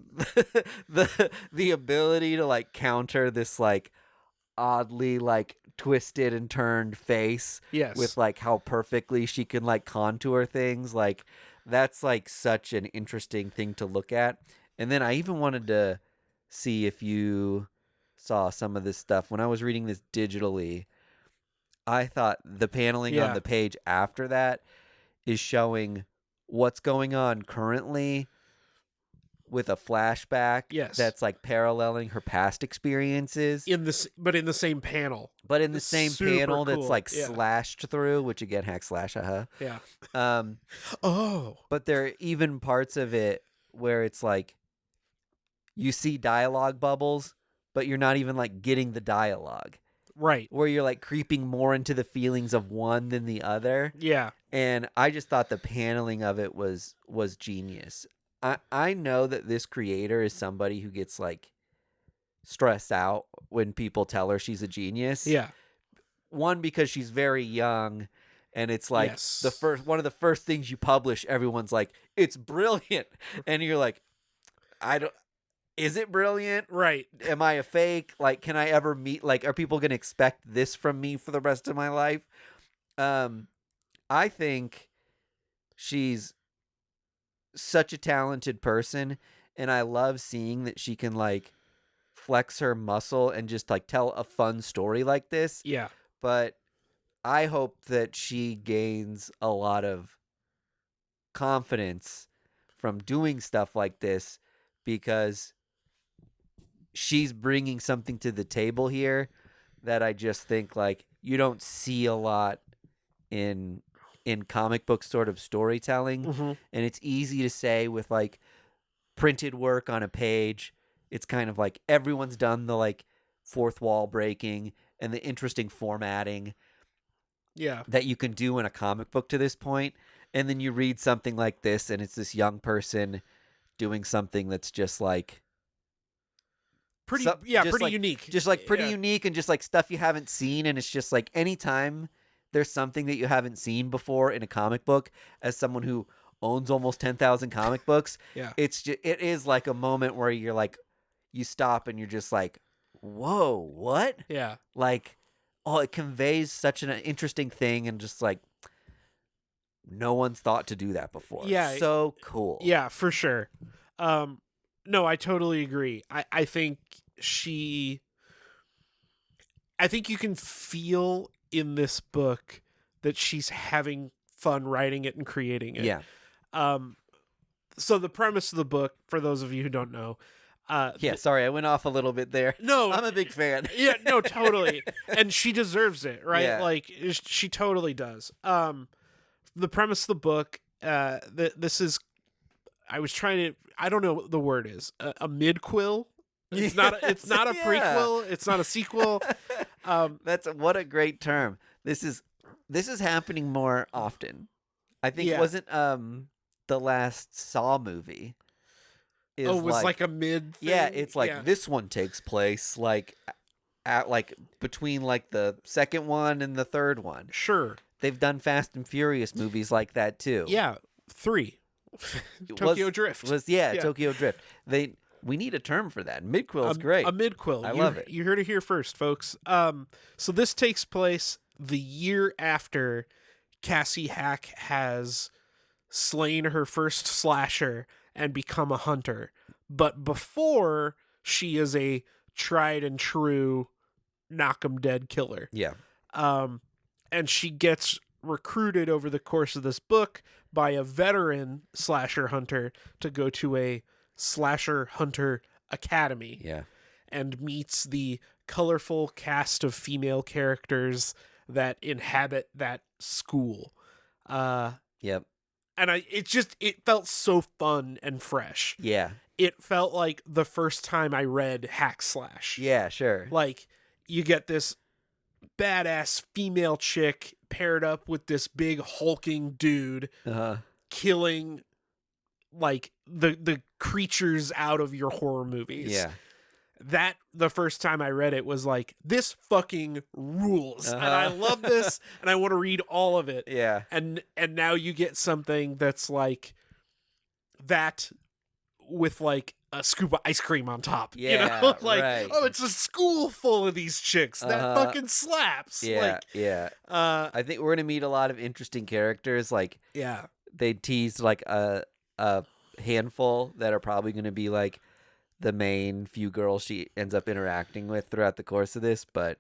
the ability to like counter this like oddly like twisted and turned face Yes. with like how perfectly she can like contour things, like that's like such an interesting thing to look at. And then I even wanted to see if you saw some of this stuff when I was reading this digitally. I thought the paneling on Yeah. the page after that is showing what's going on currently with a flashback Yes. that's like paralleling her past experiences, in this but in the same panel. but in the It's same super panel that's cool. like Yeah. slashed through, which again hack slash Yeah. um Oh. but there are even parts of it where it's like you see dialogue bubbles but you're not even like getting the dialogue, Right. where you're like creeping more into the feelings of one than the other. Yeah. And I just thought the paneling of it was genius. I know that this creator is somebody who gets like stressed out when people tell her she's a genius. Yeah. One, because she's very young and it's like Yes. the first one of the first things you publish, everyone's like, it's brilliant. And you're like, I don't is it brilliant? Right. Am I a fake? Like, can I ever meet like are people gonna expect this from me for the rest of my life? I think she's such a talented person and I love seeing that she can like flex her muscle and just like tell a fun story like this. Yeah. But I hope that she gains a lot of confidence from doing stuff like this because she's bringing something to the table here that I just think like you don't see a lot in in comic book sort of storytelling, Mhm. and it's easy to say with like printed work on a page. It's kind of like everyone's done the like fourth wall breaking and the interesting formatting Yeah. that you can do in a comic book to this point, and then you read something like this and it's this young person doing something that's just like Pretty pretty unique. just like pretty Yeah. unique and just like stuff you haven't seen. And it's just like anytime there's something that you haven't seen before in a comic book, as someone who owns almost 10,000 comic books, Yeah. it is like a moment where you're like, you stop and you're just like, whoa, what? Yeah. Like, oh, it conveys such an interesting thing, and just like no one's thought to do that before. Yeah. So cool. Yeah, for sure. No, I totally agree. I think I think you can feel in this book that she's having fun writing it and creating it. Yeah. Um, so the premise of the book, for those of you who don't know, Yeah. Sorry, I went off a little bit there. no, I'm a big fan. yeah, no, totally, and she deserves it, right? Yeah. Like she totally does. The premise of the book, this is, I was trying to, I don't know what the word is, a midquill. It's not. It's not a Yeah. prequel. It's not a sequel. That's what a great term. This is happening more often. I think Yeah. wasn't the last Saw movie is Oh, it was like a mid thing? yeah, it's like Yeah. this one takes place like at like between like the second one and the third one. Sure. They've done Fast and Furious movies like that too. Yeah. 3. It Tokyo Drift. Yeah, Yeah. Tokyo Drift. We need a term for that. Midquill is great. A midquill. I love it. You heard it here first, folks. So this takes place the year after Cassie Hack has slain her first slasher and become a hunter, but before she is a tried and true knock 'em dead killer. Yeah. And she gets recruited over the course of this book by a veteran slasher hunter to go to a slasher hunter academy, Yeah. and meets the colorful cast of female characters that inhabit that school. Yep. And it felt so fun and fresh. Yeah. It felt like the first time I read hack slash. Yeah, sure. Like, you get this badass female chick paired up with this big hulking dude Uh-huh. killing like the creatures out of your horror movies. Yeah. That, the first time I read it, was like, this fucking rules. And I love this, and I want to read all of it. Yeah. And now you get something that's like that with like a scoop of ice cream on top. Yeah, You know? Like, right. oh, it's a school full of these chicks. That fucking slaps. Yeah. Like, Yeah. I think we're gonna meet a lot of interesting characters. Like yeah. they teased like a handful that are probably gonna be like the main few girls she ends up interacting with throughout the course of this, but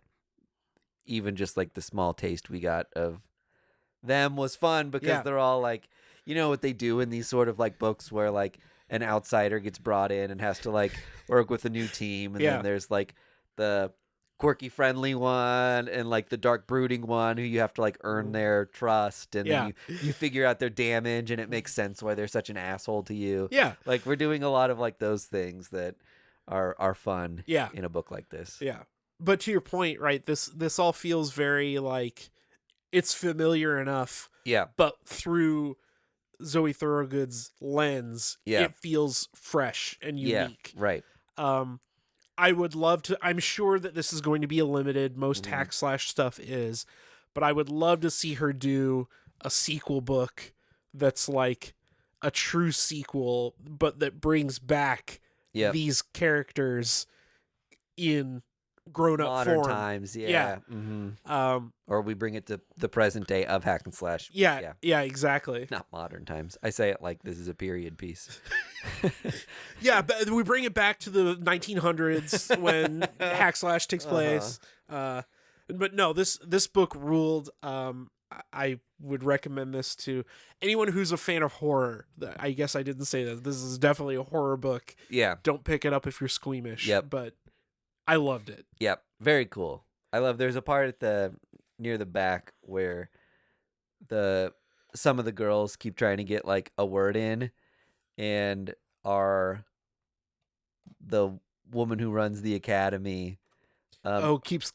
even just like the small taste we got of them was fun because Yeah. they're all like, you know what they do in these sort of like books where like an outsider gets brought in and has to like work with a new team, and Yeah. then there's like the quirky friendly one and like the dark brooding one who you have to like earn their trust, and Yeah. then you figure out their damage, and it makes sense why they're such an asshole to you. Yeah. Like we're doing a lot of like those things that are fun Yeah. in a book like this. Yeah. But to your point, right, this all feels very like it's familiar enough, Yeah. but through Zoe Thorogood's lens, Yeah. it feels fresh and unique. Yeah. Right. I would love to, I'm sure that this is going to be a limited, most Mhm. hack slash stuff is, but I would love to see her do a sequel book that's like a true sequel, but that brings back Yep. these characters in grown up Modern form. times. Yeah. Yeah. Mm-hmm. Or we bring it to the present day of hack and slash. Yeah, exactly. Not modern times. I say it like this is a period piece. Yeah, but we bring it back to the 1900s when hack slash takes place. But no, this book ruled. I would recommend this to anyone who's a fan of horror. I guess I didn't say that. This is definitely a horror book. Yeah. Don't pick it up if you're squeamish. Yep. But I loved it. Yep. Very cool. I love there's a part at the near the back where some of the girls keep trying to get like a word in, and the woman who runs the academy, Oh, keeps.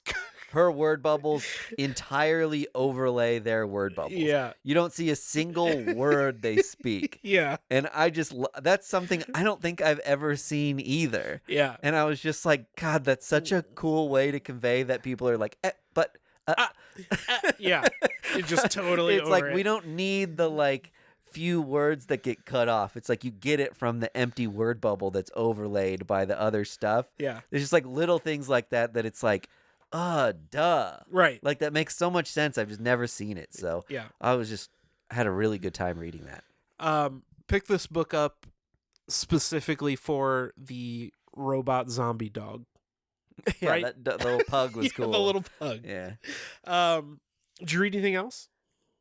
her word bubbles entirely overlay their word bubbles. Yeah. You don't see a single word they speak. Yeah. And that's something I don't think I've ever seen either. Yeah. And I was just like, God, that's such a cool way to convey that people are like, but. Yeah. You're just totally It's over like it. we don't need the like few words that get cut off. It's like you get it from the empty word bubble that's overlaid by the other stuff. Yeah. There's just like little things like that it's like, duh. Right. Like that makes so much sense. I've just never seen it. So Yeah. I had a really good time reading that. Pick this book up specifically for the robot zombie dog. Yeah, Right? the little pug was Yeah, cool. the little pug. Yeah. Did you read anything else?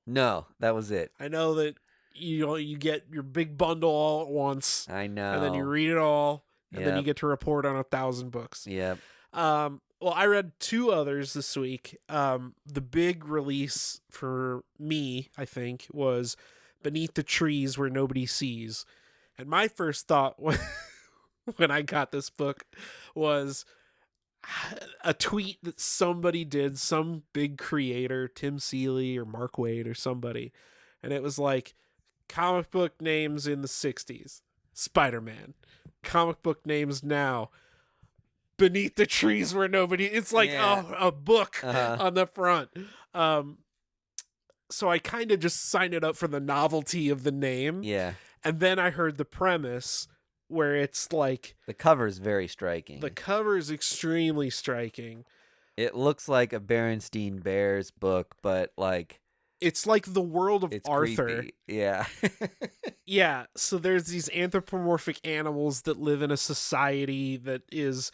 No, that was it. I know that you get your big bundle all at once, I know. and then you read it all, and then you Yep. get to report on 1,000 books. Yeah. Well, I read 2 others this week. The big release for me, I think, was Beneath the Trees Where Nobody Sees. And my first thought when I got this book was a tweet that somebody did, some big creator, Tim Seeley or Mark Waid or somebody. And it was like, comic book names in the 60s, Spider-Man. Comic book names now, Beneath the Trees Where Nobody. It's like a book on the front. So I kind of just signed it up for the novelty of the name. Yeah. And then I heard the premise where it's like The cover's very striking. the cover is extremely striking. It looks like a Berenstain Bears book, but like It's like the world of it's Arthur. creepy. Yeah. Yeah, so there's these anthropomorphic animals that live in a society that is,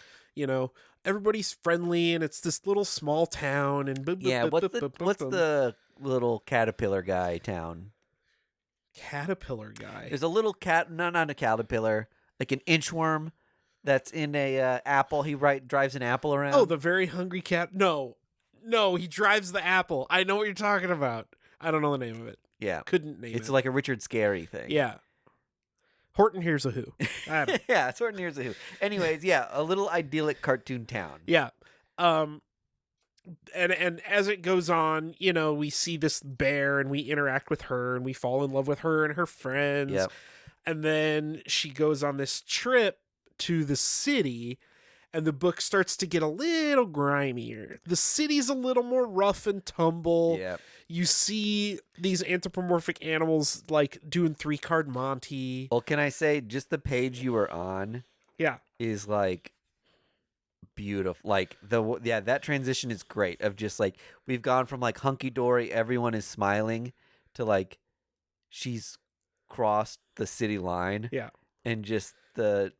everybody's friendly, and it's this little small town. And Yeah. What's the little caterpillar guy town? caterpillar guy? There's a little cat, no, not a caterpillar, like an inchworm that's in a apple. He drives an apple around. Oh, the very hungry cat. No, he drives the apple. I know what you're talking about. I don't know the name of it. yeah. Couldn't name it. It's like a Richard Scarry thing. Yeah. Horton Hears a Who. I don't know. Yeah, it's sort of near the Who. Anyways, yeah, a little idyllic cartoon town. Yeah. And as it goes on, we see this bear and we interact with her and we fall in love with her and her friends. Yep. And then she goes on this trip to the city, and the book starts to get a little grimier. The city's a little more rough and tumble. Yep. You see these anthropomorphic animals like doing 3-card Monty. Well, can I say just the page you were on Yeah. is like beautiful. Like that transition is great of just like we've gone from like hunky dory, everyone is smiling, to like she's crossed the city line. Yeah. And just the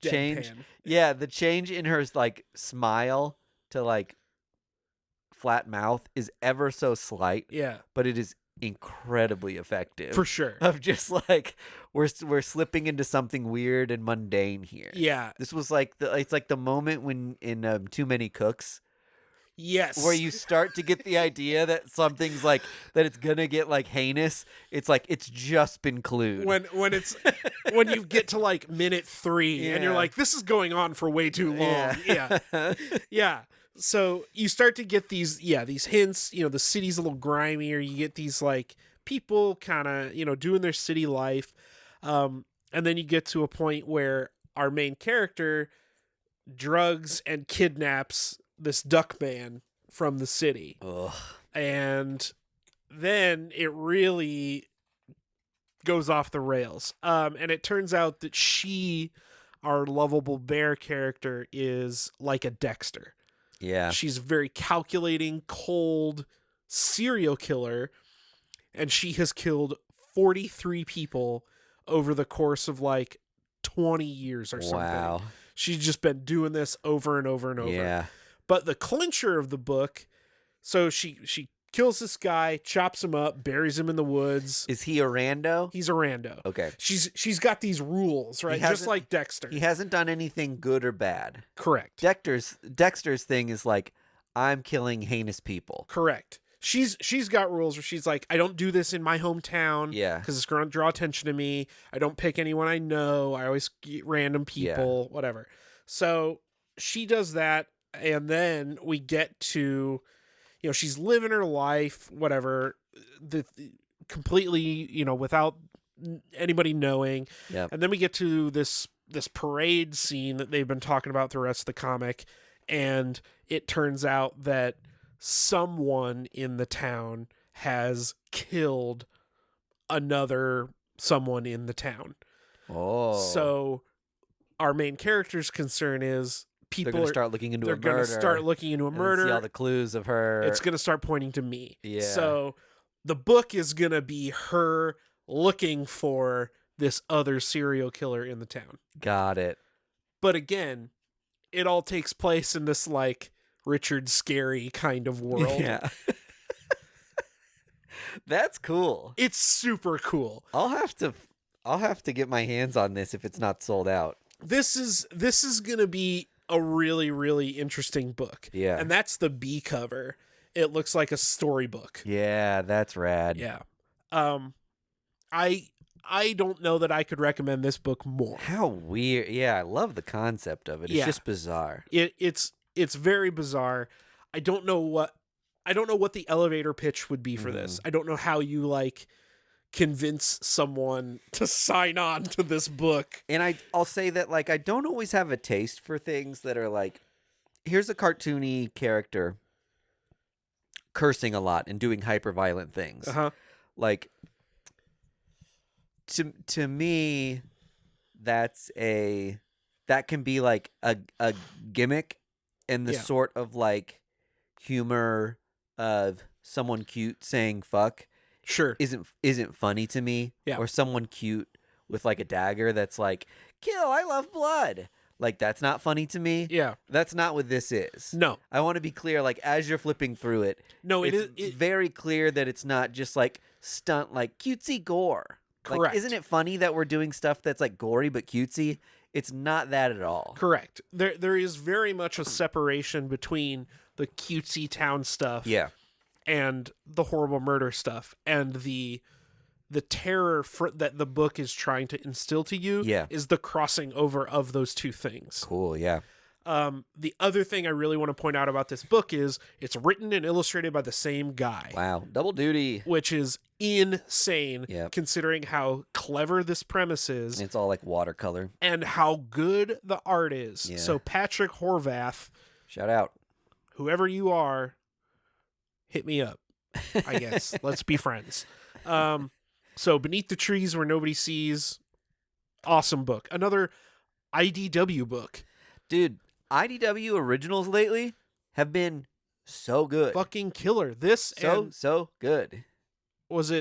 change. Deadpan. Yeah, the change in her like smile to like flat mouth is ever so slight, Yeah. but it is incredibly effective. For sure. Of just like we're slipping into something weird and mundane here. Yeah. This was like it's like the moment when in Too Many Cooks, Yes. where you start to get the idea that something's like that it's gonna get like heinous. It's like it's just been clued. when it's when you get to like minute 3 and you're Yeah. like, this is going on for way too long. Yeah. Yeah. So you start to get these hints. The city's a little grimier. You get these like people kind of doing their city life, and then you get to a point where our main character drugs and kidnaps this duck man from the city. Ugh. And then it really goes off the rails. And it turns out that our lovable bear character, is like a Dexter. Yeah. She's a very calculating, cold serial killer, and she has killed 43 people over the course of like 20 years or something. Wow. She's just been doing this over and over and over. Yeah. But the clincher of the book, so she kills this guy, chops him up, buries him in the woods. Is he a rando? He's a rando. Okay. She's got these rules, right? Just hasn't- like Dexter. He hasn't done anything good or bad. Correct. Dexter's thing is like, I'm killing heinous people. Correct. she's got rules where she's like, I don't do this in my hometown Yeah. because it's going to draw attention to me. I don't pick anyone I know. I always get random people, whatever. So she does that, and then we get to, she's living her life, whatever, completely, without anybody knowing. Yep. And then we get to this parade scene that they've been talking about the rest of the comic, and it turns out that someone in the town has killed another someone in the town. Oh. So our main character's concern is they're going to start looking into a murder. They're going to start looking into a murder. See all the clues of her. It's going to start pointing to me. Yeah. So the book is going to be her looking for this other serial killer in the town. Got it. But again, it all takes place in this like Richard Scarry kind of world. Yeah. That's cool. It's super cool. I'll have to get my hands on this if it's not sold out. This is going to be a really, really interesting book. Yeah. And that's the B cover. It looks like a storybook. Yeah, that's rad. Yeah. I don't know that I could recommend this book more. How weird. Yeah, I love the concept of it. It's just bizarre. It's very bizarre. I don't know what the elevator pitch would be for this. I don't know how you like convince someone to sign on to this book. And I'll say that like I don't always have a taste for things that are like, here's a cartoony character cursing a lot and doing hyper violent things. Like to me, that can be like a gimmick, and the sort of like humor of someone cute saying fuck Sure. isn't funny to me. Yeah. Or someone cute with like a dagger that's like, kill, I love blood. Like, that's not funny to me. Yeah. That's not what this is. No. I want to be clear, like, as you're flipping through it, No, it's very clear that it's not just like stunt, like cutesy gore. Correct. Like, isn't it funny that we're doing stuff that's like gory but cutesy? It's not that at all. Correct. There is very much a separation between the cutesy town stuff and the horrible murder stuff, and the terror that the book is trying to instill to you is the crossing over of those two things. Cool, yeah. The other thing I really want to point out about this book is it's written and illustrated by the same guy. Wow, double duty. Which is insane considering how clever this premise is. It's all like watercolor. And how good the art is. Yeah. So Patrick Horvath, shout out. Whoever you are, hit me up, I guess. Let's be friends. So Beneath the Trees Where Nobody Sees, awesome book. Another IDW book. Dude, IDW originals lately have been so good. Fucking killer. This so good. Was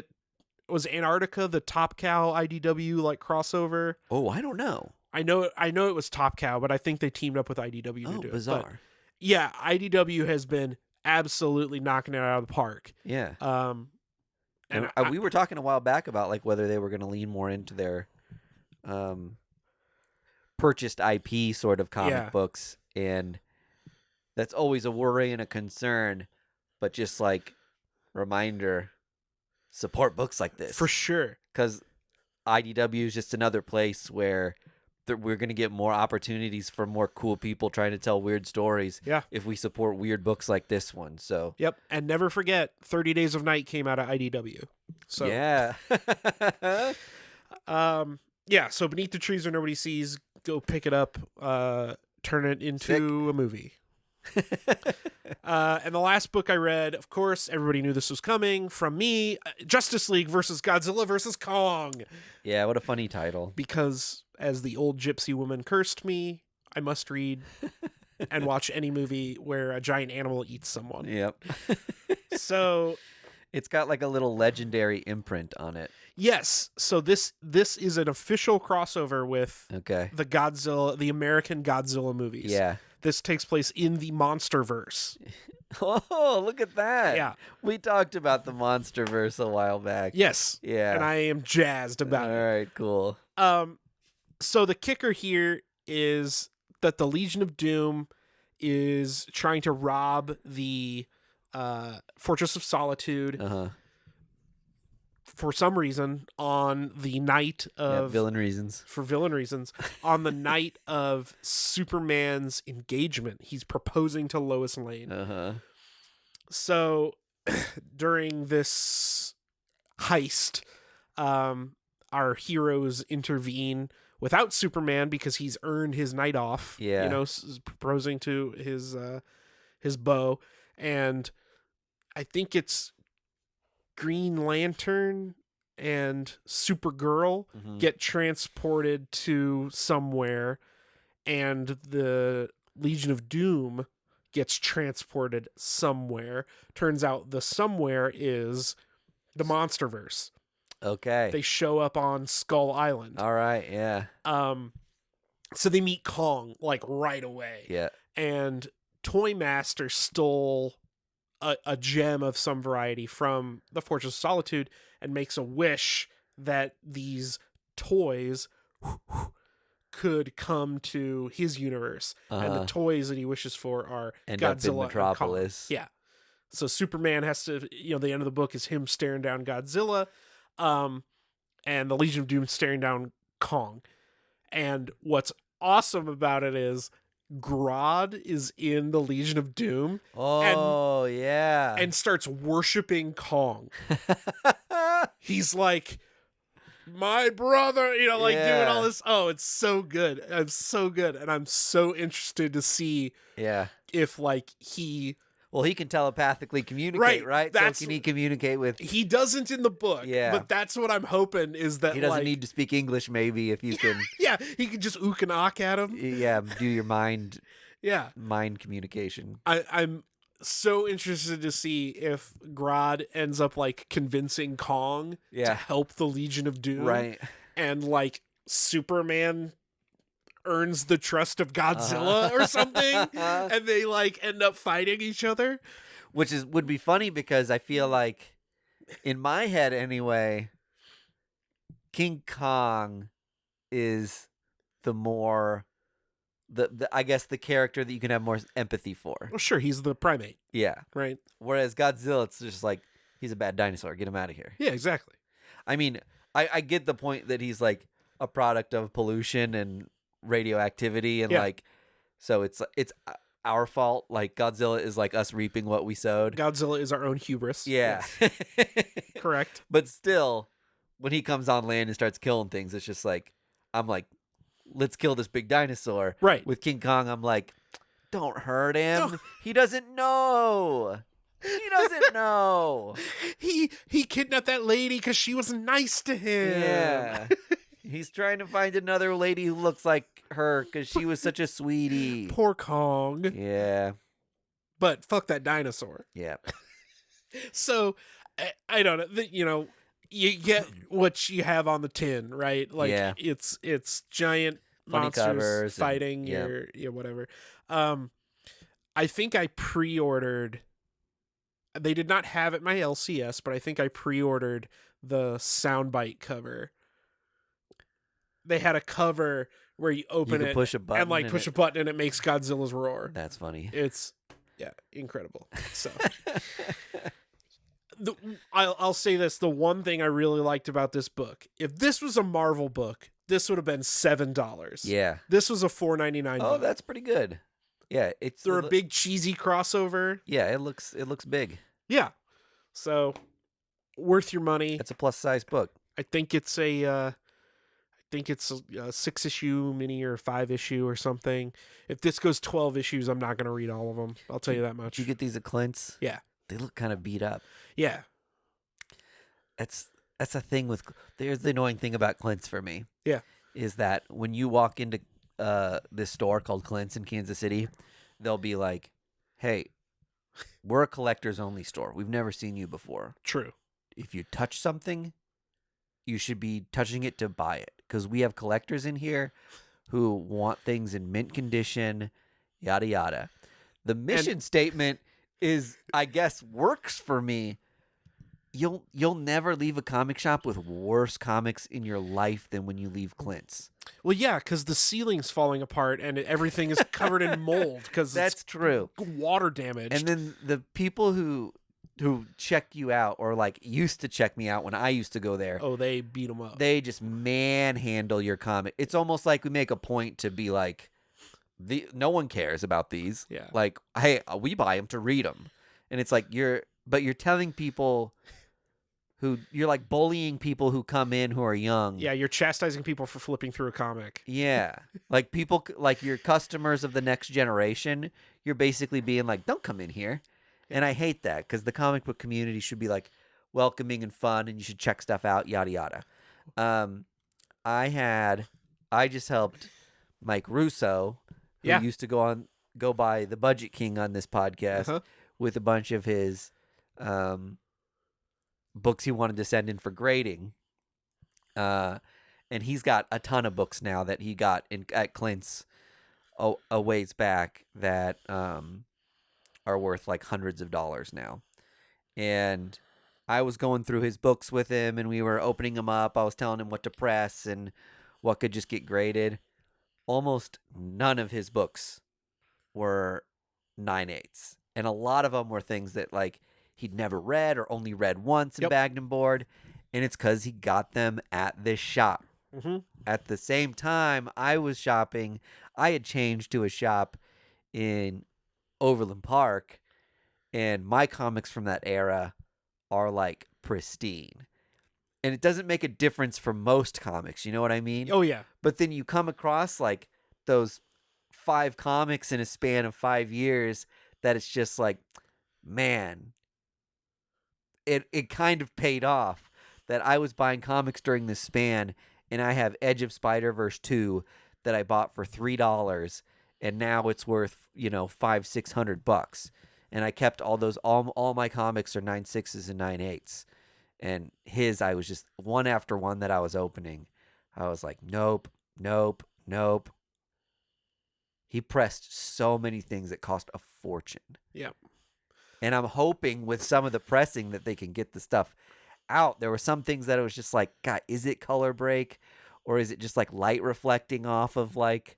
Antarctica the Top Cow IDW like crossover? Oh, I don't know. I know it was Top Cow, but I think they teamed up with IDW to do bizarre. it. But yeah, IDW has been absolutely knocking it out of the park. Yeah. And we were talking a while back about like whether they were going to lean more into their purchased IP sort of comic books, and that's always a worry and a concern, but just like reminder, support books like this. For sure. Because IDW is just another place where we're going to get more opportunities for more cool people trying to tell weird stories if we support weird books like this one. So yep. And never forget, 30 Days of Night came out of IDW. So yeah. So Beneath the Trees Where Nobody Sees, go pick it up, turn it into a movie. And the last book I read, of course, everybody knew this was coming from me, Justice League versus Godzilla versus Kong. Yeah, what a funny title. Because as the old gypsy woman cursed me, I must read and watch any movie where a giant animal eats someone. Yep. So it's got like a little legendary imprint on it. Yes. So this is an official crossover with the American Godzilla movies. Yeah. This takes place in the Monsterverse. Oh, look at that. Yeah. We talked about the Monsterverse a while back. Yes. Yeah. And I am jazzed about it. All right, cool. So the kicker here is that the Legion of Doom is trying to rob the Fortress of Solitude Uh-huh. for some reason on the night Yeah, of villain reasons. for villain reasons on the night of Superman's engagement. He's proposing to Lois Lane. Uh-huh. So during this heist, our heroes intervene without Superman because he's earned his night off. Yeah. You know, proposing to his beau, and I think it's Green Lantern and Supergirl Mhm. get transported to somewhere, and the Legion of Doom gets transported somewhere. Turns out the somewhere is the Monsterverse. Okay. They show up on Skull Island. All right. Yeah. So they meet Kong like right away. Yeah. And Toy Master stole a gem of some variety from the Fortress of Solitude and makes a wish that these toys could come to his universe. And the toys that he wishes for are End up in Godzilla Metropolis. and Kong. Yeah. So Superman has to, the end of the book is him staring down Godzilla, and the Legion of Doom staring down Kong. And what's awesome about it is Grodd is in the Legion of Doom. Oh, yeah. And starts worshiping Kong. He's like, my brother, doing all this. Oh, it's so good. I'm so good. And I'm so interested to see if he... Well, he can telepathically communicate, right? So can he communicate with... He doesn't in the book, but that's what I'm hoping is that he doesn't need to speak English, maybe, if you can... Yeah, he can just ook and awk at him. Yeah, do your mind communication. I'm so interested to see if Grodd ends up convincing Kong to help the Legion of Doom. Right. And Superman earns the trust of Godzilla or something, and they end up fighting each other, which would be funny because I feel like, in my head anyway, King Kong is the more I guess the character that you can have more empathy for. Well, sure, he's the primate. Yeah. Right. Whereas Godzilla, it's just like, he's a bad dinosaur. Get him out of here. Yeah, exactly. I mean, I get the point that he's a product of pollution and radioactivity and so it's our fault. Godzilla is us reaping what we sowed. Godzilla is our own hubris. Yeah. Yes. Correct. But still, when he comes on land and starts killing things, it's just I'm let's kill this big dinosaur. Right. With King Kong, I'm don't hurt him. No. He doesn't know. He doesn't know. He kidnapped that lady because she was nice to him. Yeah. He's trying to find another lady who looks like her because she was such a sweetie. Poor Kong. Yeah. But fuck that dinosaur. Yeah. So, I don't know. You get what you have on the tin, right? It's giant funny monsters fighting and, your whatever. I think I pre-ordered. They did not have it my LCS, but I think I pre-ordered the soundbite cover. They had a cover where you open it push a button and push a button and it makes Godzilla's roar. That's funny. It's incredible. So I'll say this: the one thing I really liked about this book, if this was a Marvel book, this would have been $7. Yeah. This was a $4.99. Oh, that's pretty good. Yeah, they're a big cheesy crossover. Yeah, it looks big. Yeah, so worth your money. It's a plus size book. I think it's a 6-issue mini or 5-issue or something. If this goes 12 issues, I'm not going to read all of them. I'll tell you that much. Did you get these at Clint's? Yeah. They look kind of beat up. Yeah. That's a thing with. There's the annoying thing about Clint's for me. Yeah. Is that when you walk into this store called Clint's in Kansas City, they'll be like, "Hey, we're a collectors only store. We've never seen you before. True. If you touch something, you should be touching it to buy it because we have collectors in here who want things in mint condition, yada yada." The mission statement is, I guess, works for me. You'll never leave a comic shop with worse comics in your life than when you leave Clint's. Well, yeah, because the ceiling's falling apart and everything is covered in mold because That's it's true. water damaged. And then the people who check you out, or like used to check me out when I used to go there, oh, they beat them up. they just manhandle your comic. It's almost like we make a point to be like, no one cares about these. Yeah. Like, hey, we buy them to read them, and it's like you're telling people you're like bullying people who come in who are young. Yeah, you're chastising people for flipping through a comic. Yeah, like people like your customers of the next generation. You're basically being like, don't come in here, and I hate that because the comic book community should be like welcoming and fun, and you should check stuff out, yada yada. I just helped Mike Russo, who Yeah. used to go by the Budget King on this podcast, Uh-huh. with a bunch of his books he wanted to send in for grading. And he's got a ton of books now that he got at Clint's a ways back that are worth like hundreds of dollars now. And I was going through his books with him, and we were opening them up. I was telling him what to press and what could just get graded. Almost none of his books were 9/8, and a lot of them were things that like he'd never read or only read once and Yep. bagged and board, and it's because he got them at this shop. Mm-hmm. At the same time I was shopping, I had changed to a shop in Overland Park, and my comics from that era are like pristine. And it doesn't make a difference for most comics, you know what I mean? Oh, yeah. But then you come across like those 5 comics in a span of 5 years that it's just like, man, it kind of paid off that I was buying comics during this span, and I have Edge of Spider-Verse 2 that I bought for $3, and now it's worth, $500-600. And I kept all my comics are 9/6s and 9/8s. And I was just one after one that I was opening. I was like, nope, nope, nope. He pressed so many things that cost a fortune. Yeah. And I'm hoping with some of the pressing that they can get the stuff out. There were some things that it was just like, God, is it color break? Or is it just like light reflecting off of like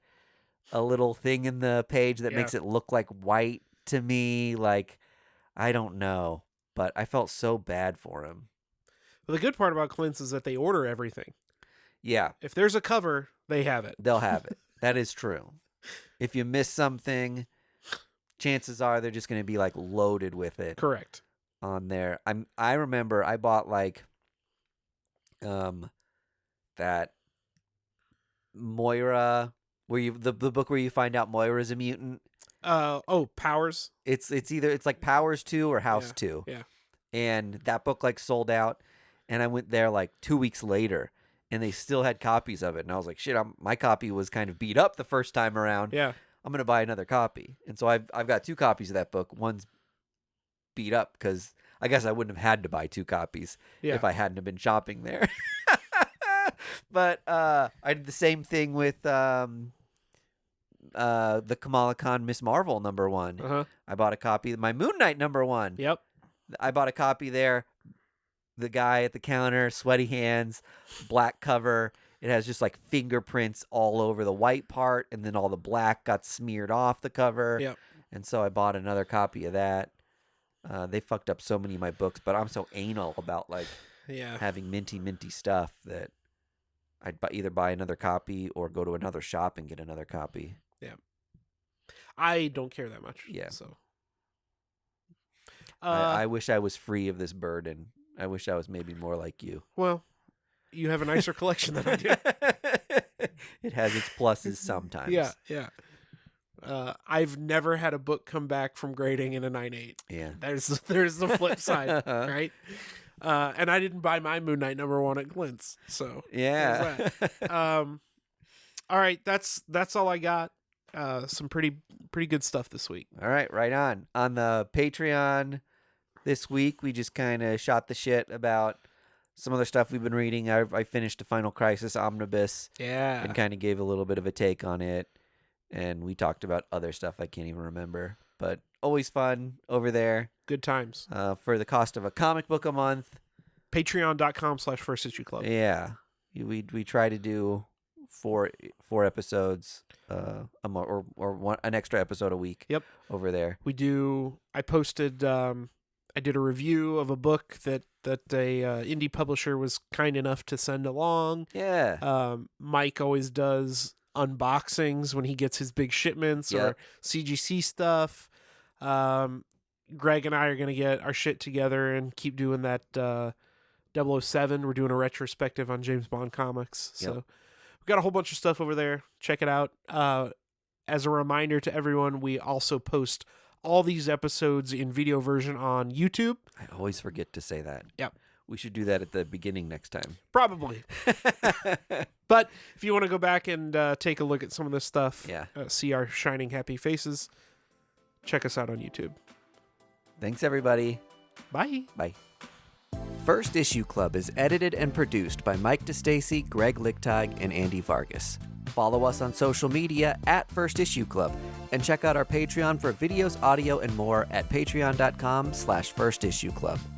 a little thing in the page that makes it look like white to me? Like, I don't know. But I felt so bad for him. Well, the good part about Clint's is that they order everything. Yeah. If there's a cover, they have it. They'll have it. That is true. If you miss something, chances are they're just going to be like loaded with it. Correct. On there. I remember I bought like that Moira, where the book where you find out Moira's a mutant. Powers. It's like Powers 2 or House 2. Yeah. And that book like sold out, and I went there like 2 weeks later, and they still had copies of it, and I was like, shit, my copy was kind of beat up the first time around. Yeah. I'm gonna buy another copy, and so I've got 2 copies of that book. One's beat up because I guess I wouldn't have had to buy 2 copies if I hadn't have been shopping there. But I did the same thing with the Kamala Khan Miss Marvel #1. Uh-huh. I bought a copy of my Moon Knight #1. Yep. I bought a copy there. The guy at the counter, sweaty hands, black cover. It has just like fingerprints all over the white part, and then all the black got smeared off the cover. Yep. And so I bought another copy of that. They fucked up so many of my books, but I'm so anal about like having minty stuff that I'd either buy another copy or go to another shop and get another copy. Yeah. I don't care that much. Yeah. So I wish I was free of this burden. I wish I was maybe more like you. Well, you have a nicer collection than I do. It has its pluses sometimes. Yeah. I've never had a book come back from grading in a 9/8. Yeah. There's the flip side, right? And I didn't buy my Moon Knight #1 at Glint's, so yeah. All right, that's all I got. Some pretty good stuff this week. All right, right on. On the Patreon this week, we just kind of shot the shit about some other stuff we've been reading. I finished the Final Crisis Omnibus. Yeah. And kind of gave a little bit of a take on it. And we talked about other stuff I can't even remember. But always fun over there. Good times. For the cost of a comic book a month. Patreon.com/First Issue Club. Yeah. We try to do four episodes an extra episode a week. Yep. Over there. I posted. I did a review of a book that a indie publisher was kind enough to send along. Yeah. Mike always does unboxings when he gets his big shipments or CGC stuff. Greg and I are going to get our shit together and keep doing that 007. We're doing a retrospective on James Bond comics. So we've got a whole bunch of stuff over there. Check it out. As a reminder to everyone, we also post all these episodes in video version on YouTube. I always forget to say that. Yep. We should do that at the beginning next time. Probably. But if you want to go back and take a look at some of this stuff, see our shining happy faces, check us out on YouTube. Thanks, everybody. Bye. Bye. First Issue Club is edited and produced by Mike DeStacy, Greg Lichtag, and Andy Vargas. Follow us on social media at First Issue Club, and check out our Patreon for videos, audio, and more at patreon.com/firstissueclub.